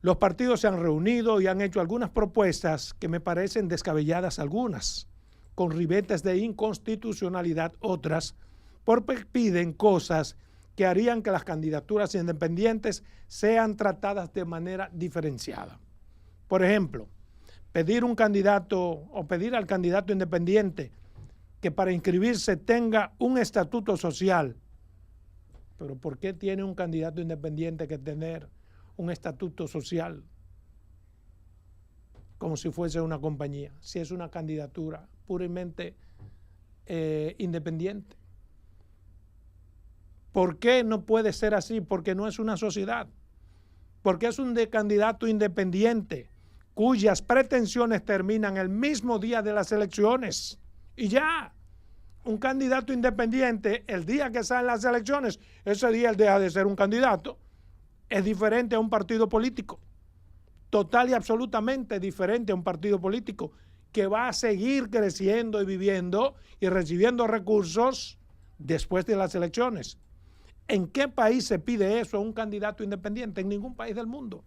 Los partidos se han reunido y han hecho algunas propuestas que me parecen descabelladas algunas, con ribetes de inconstitucionalidad otras, porque piden cosas que harían que las candidaturas independientes sean tratadas de manera diferenciada. Por ejemplo, pedir un candidato o pedir al candidato independiente que para inscribirse tenga un estatuto social. Pero ¿por qué tiene un candidato independiente que tener un estatuto social como si fuese una compañía, si es una candidatura puramente independiente? ¿Por qué no puede ser así? Porque no es una sociedad. Porque es un candidato independiente cuyas pretensiones terminan el mismo día de las elecciones. Y ya, un candidato independiente, el día que salen las elecciones, ese día él deja de ser un candidato. Es diferente a un partido político. Total y absolutamente diferente a un partido político que va a seguir creciendo y viviendo y recibiendo recursos después de las elecciones. ¿En qué país se pide eso a un candidato independiente? En ningún país del mundo.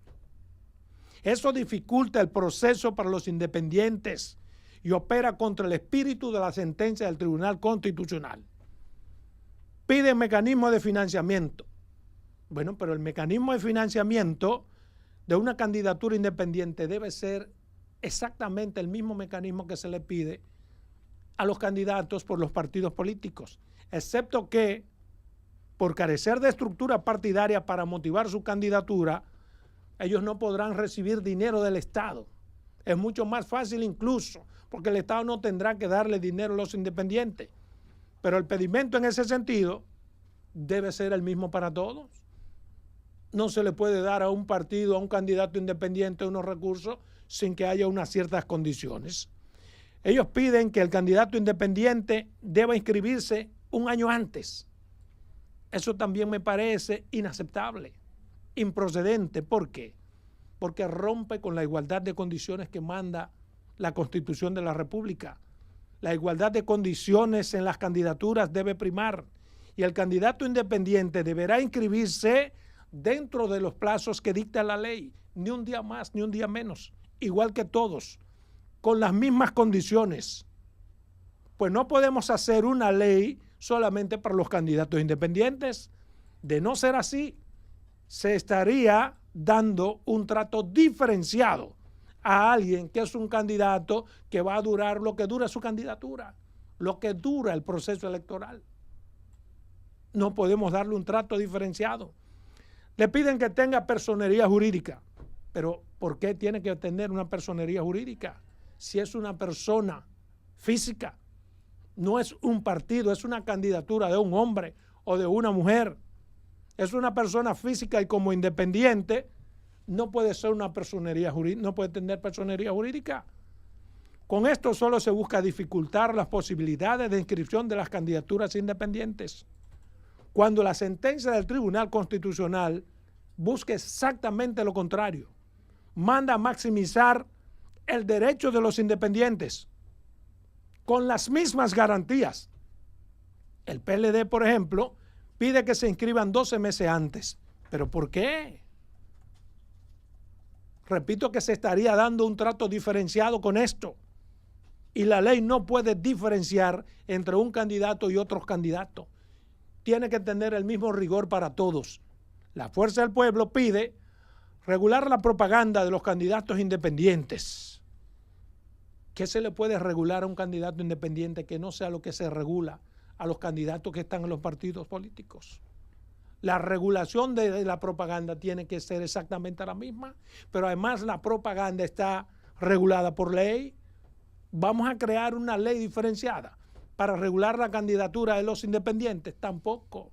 Eso dificulta el proceso para los independientes y opera contra el espíritu de la sentencia del Tribunal Constitucional. Pide mecanismo de financiamiento. Bueno, pero el mecanismo de financiamiento de una candidatura independiente debe ser exactamente el mismo mecanismo que se le pide a los candidatos por los partidos políticos, excepto que, por carecer de estructura partidaria para motivar su candidatura, ellos no podrán recibir dinero del Estado. Es mucho más fácil incluso, porque el Estado no tendrá que darle dinero a los independientes. Pero el pedimento en ese sentido debe ser el mismo para todos. No se le puede dar a un partido, a un candidato independiente unos recursos sin que haya unas ciertas condiciones. Ellos piden que el candidato independiente deba inscribirse un año antes. Eso también me parece inaceptable, improcedente. ¿Por qué? Porque rompe con la igualdad de condiciones que manda la Constitución de la República. La igualdad de condiciones en las candidaturas debe primar y el candidato independiente deberá inscribirse dentro de los plazos que dicta la ley, ni un día más ni un día menos, igual que todos, con las mismas condiciones. Pues no podemos hacer una ley solamente para los candidatos independientes. De no ser así, se estaría dando un trato diferenciado a alguien que es un candidato que va a durar lo que dura su candidatura, lo que dura el proceso electoral. No podemos darle un trato diferenciado. Le piden que tenga personería jurídica, pero ¿por qué tiene que tener una personería jurídica si es una persona física? No es un partido, es una candidatura de un hombre o de una mujer. Es una persona física y como independiente no puede ser una personería jurídica, no puede tener personería jurídica. Con esto solo se busca dificultar las posibilidades de inscripción de las candidaturas independientes, cuando la sentencia del Tribunal Constitucional busca exactamente lo contrario. Manda a maximizar el derecho de los independientes con las mismas garantías. El PLD, por ejemplo, pide que se inscriban 12 meses antes. ¿Pero por qué? Repito que se estaría dando un trato diferenciado con esto. Y la ley no puede diferenciar entre un candidato y otros candidatos. Tiene que tener el mismo rigor para todos. La Fuerza del Pueblo pide regular la propaganda de los candidatos independientes. ¿Qué se le puede regular a un candidato independiente que no sea lo que se regula a los candidatos que están en los partidos políticos? La regulación de la propaganda tiene que ser exactamente la misma, pero además la propaganda está regulada por ley. ¿Vamos a crear una ley diferenciada para regular la candidatura de los independientes? Tampoco.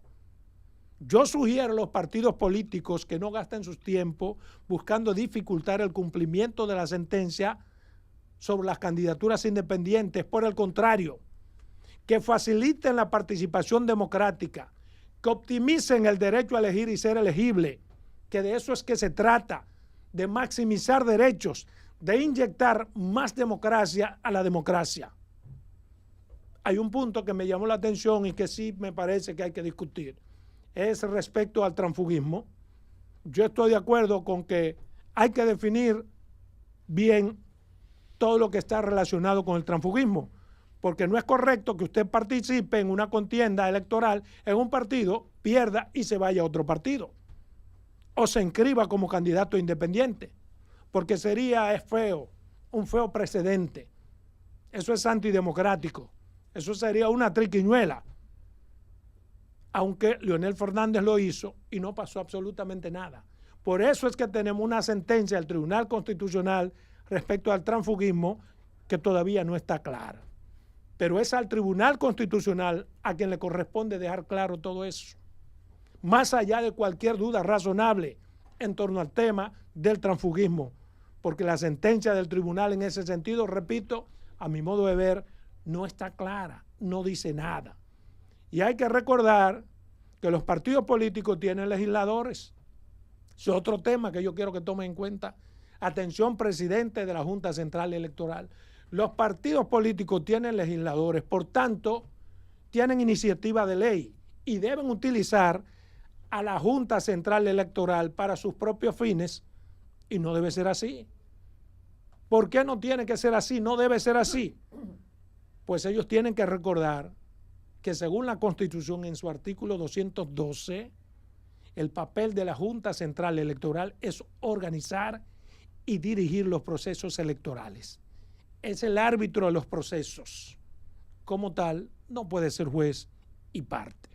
Yo sugiero a los partidos políticos que no gasten sus tiempos buscando dificultar el cumplimiento de la sentencia sobre las candidaturas independientes. Por el contrario, que faciliten la participación democrática, que optimicen el derecho a elegir y ser elegible, que de eso es que se trata, de maximizar derechos, de inyectar más democracia a la democracia. Hay un punto que me llamó la atención y que sí me parece que hay que discutir. Es respecto al transfugismo. Yo estoy de acuerdo con que hay que definir bien todo lo que está relacionado con el transfugismo, porque no es correcto que usted participe en una contienda electoral en un partido, pierda y se vaya a otro partido, o se inscriba como candidato independiente, porque es feo, un feo precedente. Eso es antidemocrático, eso sería una triquiñuela, aunque Leonel Fernández lo hizo y no pasó absolutamente nada. Por eso es que tenemos una sentencia del Tribunal Constitucional respecto al transfugismo que todavía no está clara. Pero es al Tribunal Constitucional a quien le corresponde dejar claro todo eso, más allá de cualquier duda razonable en torno al tema del transfugismo, porque la sentencia del tribunal en ese sentido, repito, a mi modo de ver, no está clara, no dice nada. Y hay que recordar que los partidos políticos tienen legisladores. Es otro tema que yo quiero que tomen en cuenta. Atención, presidente de la Junta Central Electoral. Los partidos políticos tienen legisladores, por tanto, tienen iniciativa de ley y deben utilizar a la Junta Central Electoral para sus propios fines, y no debe ser así. ¿Por qué no tiene que ser así? No debe ser así. Pues ellos tienen que recordar que según la Constitución, en su artículo 212, el papel de la Junta Central Electoral es organizar y dirigir los procesos electorales. Es el árbitro de los procesos. Como tal, no puede ser juez y parte.